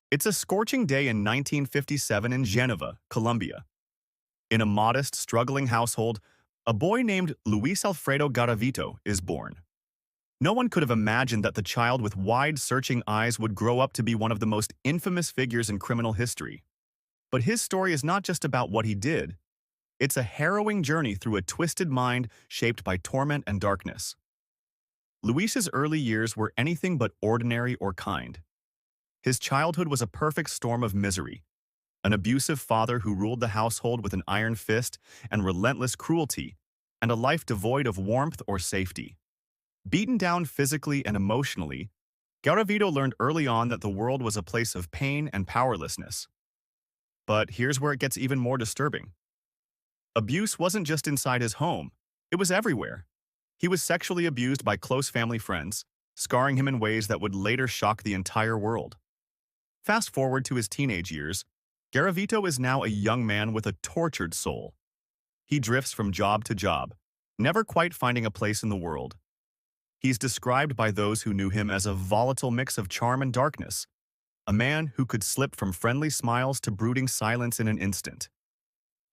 It's a scorching day in 1957 in Geneva, Colombia. In a modest, struggling household, a boy named Luis Alfredo Garavito is born. No one could have imagined that the child with wide, searching eyes would grow up to be one of the most infamous figures in criminal history. But his story is not just about what he did. It's a harrowing journey through a twisted mind shaped by torment and darkness. Luis's early years were anything but ordinary or kind. His childhood was a perfect storm of misery. An abusive father who ruled the household with an iron fist and relentless cruelty, and a life devoid of warmth or safety. Beaten down physically and emotionally, Garavito learned early on that the world was a place of pain and powerlessness. But here's where it gets even more disturbing. Abuse wasn't just inside his home, it was everywhere. He was sexually abused by close family friends, scarring him in ways that would later shock the entire world. Fast forward to his teenage years, Garavito is now a young man with a tortured soul. He drifts from job to job, never quite finding a place in the world. He's described by those who knew him as a volatile mix of charm and darkness, a man who could slip from friendly smiles to brooding silence in an instant.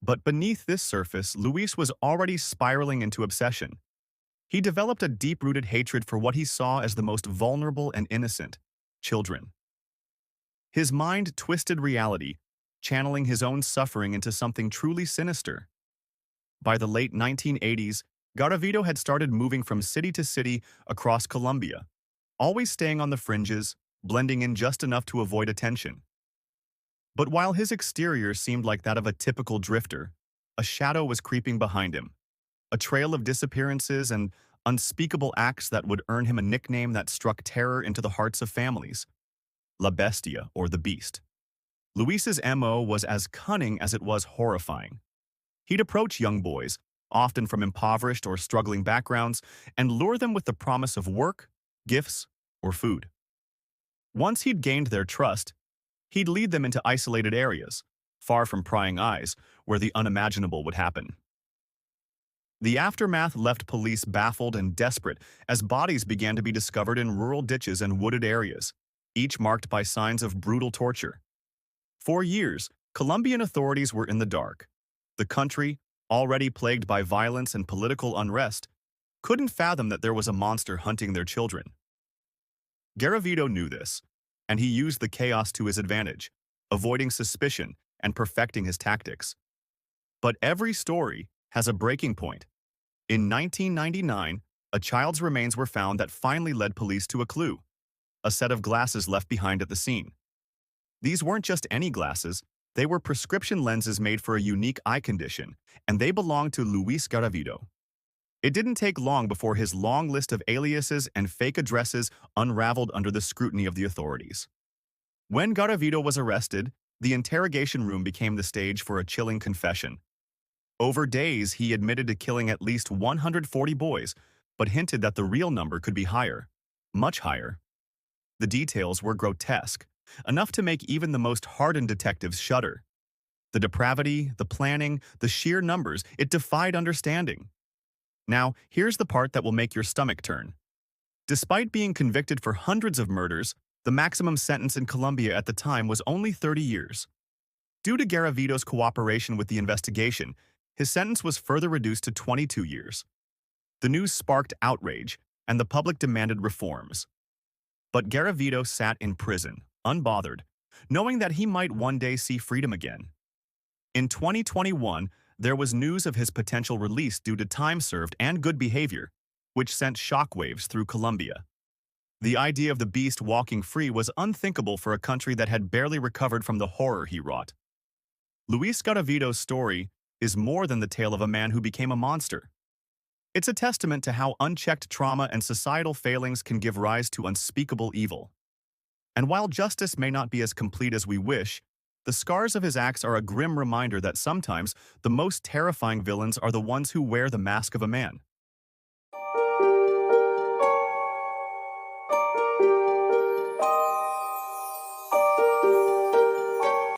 But beneath this surface, Luis was already spiraling into obsession. He developed a deep-rooted hatred for what he saw as the most vulnerable and innocent: children. His mind twisted reality, channeling his own suffering into something truly sinister. By the late 1980s, Garavito had started moving from city to city across Colombia, always staying on the fringes, blending in just enough to avoid attention. But while his exterior seemed like that of a typical drifter, a shadow was creeping behind him, a trail of disappearances and unspeakable acts that would earn him a nickname that struck terror into the hearts of families: La Bestia, or the Beast. Luis's MO was as cunning as it was horrifying. He'd approach young boys, often from impoverished or struggling backgrounds, and lure them with the promise of work, gifts, or food. Once he'd gained their trust, he'd lead them into isolated areas, far from prying eyes, where the unimaginable would happen. The aftermath left police baffled and desperate as bodies began to be discovered in rural ditches and wooded areas, each marked by signs of brutal torture. For years, Colombian authorities were in the dark. The country, already plagued by violence and political unrest, couldn't fathom that there was a monster hunting their children. Garavito knew this, and he used the chaos to his advantage, avoiding suspicion and perfecting his tactics. But every story has a breaking point. In 1999, a child's remains were found that finally led police to a clue: a set of glasses left behind at the scene. These weren't just any glasses, they were prescription lenses made for a unique eye condition, and they belonged to Luis Garavito. It didn't take long before his long list of aliases and fake addresses unraveled under the scrutiny of the authorities. When Garavito was arrested, the interrogation room became the stage for a chilling confession. Over days, he admitted to killing at least 140 boys, but hinted that the real number could be higher, much higher. The details were grotesque, enough to make even the most hardened detectives shudder. The depravity, the planning, the sheer numbers, it defied understanding. Now, here's the part that will make your stomach turn. Despite being convicted for hundreds of murders, the maximum sentence in Colombia at the time was only 30 years. Due to Garavito's cooperation with the investigation, his sentence was further reduced to 22 years. The news sparked outrage, and the public demanded reforms. But Garavito sat in prison, unbothered, knowing that he might one day see freedom again. In 2021, there was news of his potential release due to time served and good behavior, which sent shockwaves through Colombia. The idea of the beast walking free was unthinkable for a country that had barely recovered from the horror he wrought. Luis Garavito's story is more than the tale of a man who became a monster. It's a testament to how unchecked trauma and societal failings can give rise to unspeakable evil. And while justice may not be as complete as we wish, the scars of his acts are a grim reminder that sometimes the most terrifying villains are the ones who wear the mask of a man.